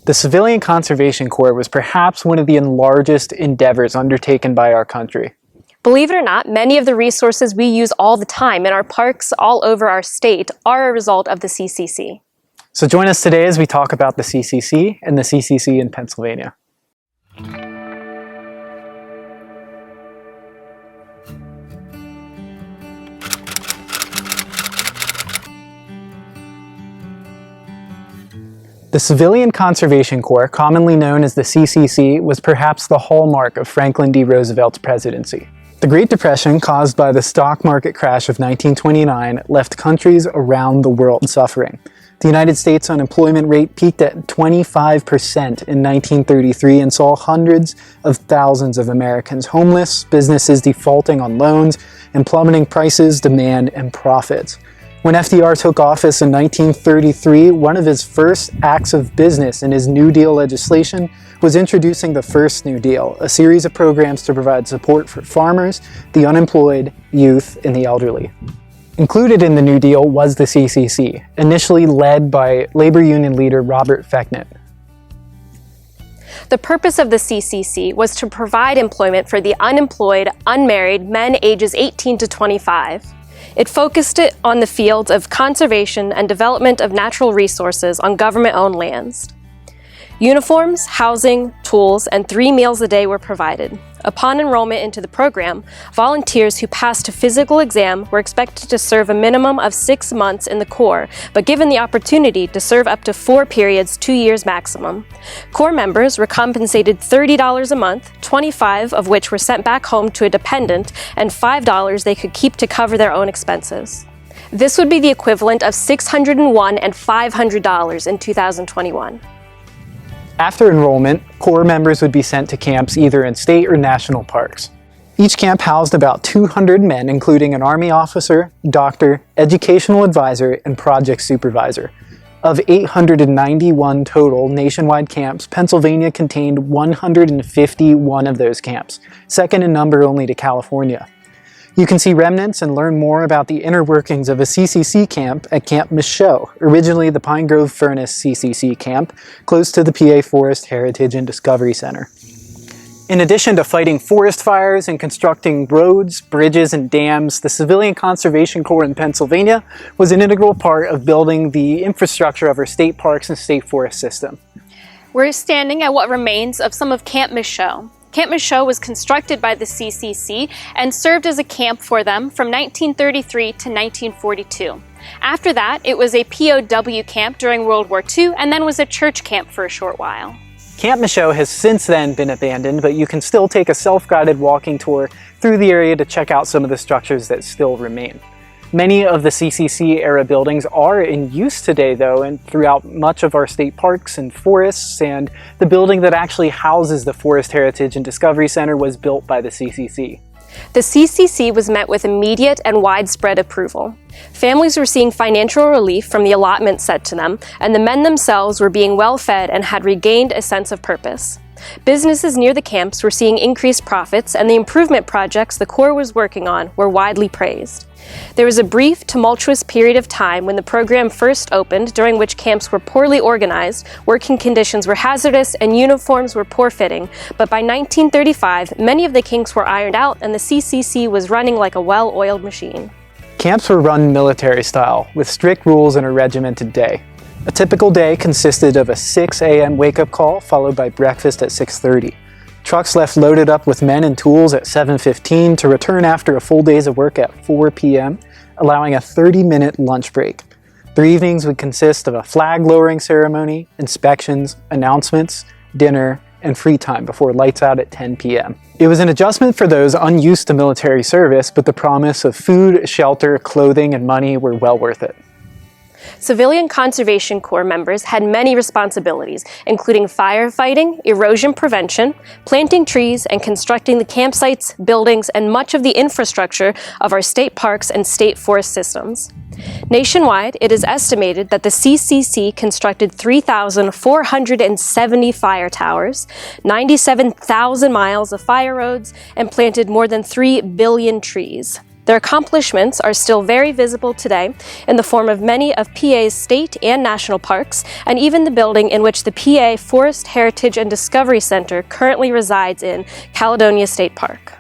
The Civilian Conservation Corps was perhaps one of the largest endeavors undertaken by our country. Believe it or not, many of the resources we use all the time in our parks all over our state are a result of the CCC. So join us today as we talk about the CCC and the CCC in Pennsylvania. The Civilian Conservation Corps, commonly known as the CCC, was perhaps the hallmark of Franklin D. Roosevelt's presidency. The Great Depression, caused by the stock market crash of 1929, left countries around the world suffering. The United States unemployment rate peaked at 25% in 1933 and saw hundreds of thousands of Americans homeless, businesses defaulting on loans, and plummeting prices, demand, and profits. When FDR took office in 1933, one of his first acts of business in his New Deal legislation was introducing the First New Deal, a series of programs to provide support for farmers, the unemployed, youth, and the elderly. Included in the New Deal was the CCC, initially led by labor union leader Robert Fechnet. The purpose of the CCC was to provide employment for the unemployed, unmarried men ages 18 to 25. It focused it on the fields of conservation and development of natural resources on government-owned lands. Uniforms, housing, tools, and 3 meals a day were provided. Upon enrollment into the program, volunteers who passed a physical exam were expected to serve a minimum of 6 months in the Corps, but given the opportunity to serve up to 4 periods, 2 years maximum. Corps members were compensated $30 a month, $25 of which were sent back home to a dependent, and $5 they could keep to cover their own expenses. This would be the equivalent of $601 and $500 in 2021. After enrollment, Corps members would be sent to camps either in state or national parks. Each camp housed about 200 men, including an Army officer, doctor, educational advisor, and project supervisor. Of 891 total nationwide camps, Pennsylvania contained 151 of those camps, second in number only to California. You can see remnants and learn more about the inner workings of a CCC camp at Camp Michaud, originally the Pine Grove Furnace CCC camp, close to the PA Forest Heritage and Discovery Center. In addition to fighting forest fires and constructing roads, bridges, and dams, the Civilian Conservation Corps in Pennsylvania was an integral part of building the infrastructure of our state parks and state forest system. We're standing at what remains of some of Camp Michaud. Camp Michaud was constructed by the CCC and served as a camp for them from 1933 to 1942. After that, it was a POW camp during World War II and then was a church camp for a short while. Camp Michaud has since then been abandoned, but you can still take a self-guided walking tour through the area to check out some of the structures that still remain. Many of the CCC-era buildings are in use today, though, and throughout much of our state parks and forests, and the building that actually houses the Forest Heritage and Discovery Center was built by the CCC. The CCC was met with immediate and widespread approval. Families were seeing financial relief from the allotment set to them, and the men themselves were being well fed and had regained a sense of purpose. Businesses near the camps were seeing increased profits, and the improvement projects the Corps was working on were widely praised. There was a brief, tumultuous period of time when the program first opened, during which camps were poorly organized, working conditions were hazardous, and uniforms were poor-fitting, but by 1935, many of the kinks were ironed out and the CCC was running like a well-oiled machine. Camps were run military style, with strict rules and a regimented day. A typical day consisted of a 6 a.m. wake-up call followed by breakfast at 6:30. Trucks left loaded up with men and tools at 7:15 to return after a full day's of work at 4 p.m., allowing a 30-minute lunch break. Their evenings would consist of a flag-lowering ceremony, inspections, announcements, dinner, and free time before lights out at 10 p.m. It was an adjustment for those unused to military service, but the promise of food, shelter, clothing, and money were well worth it. Civilian Conservation Corps members had many responsibilities, including firefighting, erosion prevention, planting trees, and constructing the campsites, buildings, and much of the infrastructure of our state parks and state forest systems. Nationwide, it is estimated that the CCC constructed 3,470 fire towers, 97,000 miles of fire roads, and planted more than 3 billion trees. Their accomplishments are still very visible today in the form of many of PA's state and national parks, and even the building in which the PA Forest Heritage and Discovery Center currently resides in Caledonia State Park.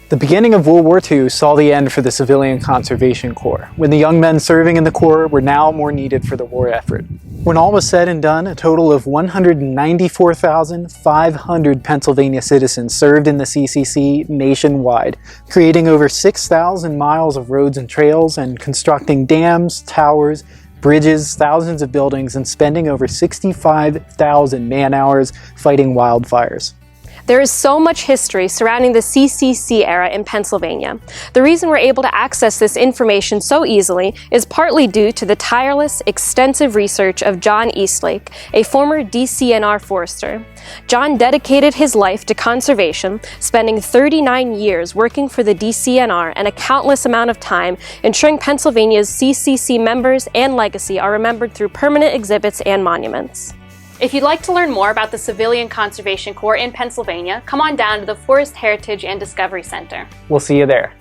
The beginning of World War II saw the end for the Civilian Conservation Corps, when the young men serving in the Corps were now more needed for the war effort. When all was said and done, a total of 194,500 Pennsylvania citizens served in the CCC nationwide, creating over 6,000 miles of roads and trails and constructing dams, towers, bridges, thousands of buildings, and spending over 65,000 man-hours fighting wildfires. There is so much history surrounding the CCC era in Pennsylvania. The reason we're able to access this information so easily is partly due to the tireless, extensive research of John Eastlake, a former DCNR forester. John dedicated his life to conservation, spending 39 years working for the DCNR and a countless amount of time ensuring Pennsylvania's CCC members and legacy are remembered through permanent exhibits and monuments. If you'd like to learn more about the Civilian Conservation Corps in Pennsylvania, come on down to the Forest Heritage and Discovery Center. We'll see you there.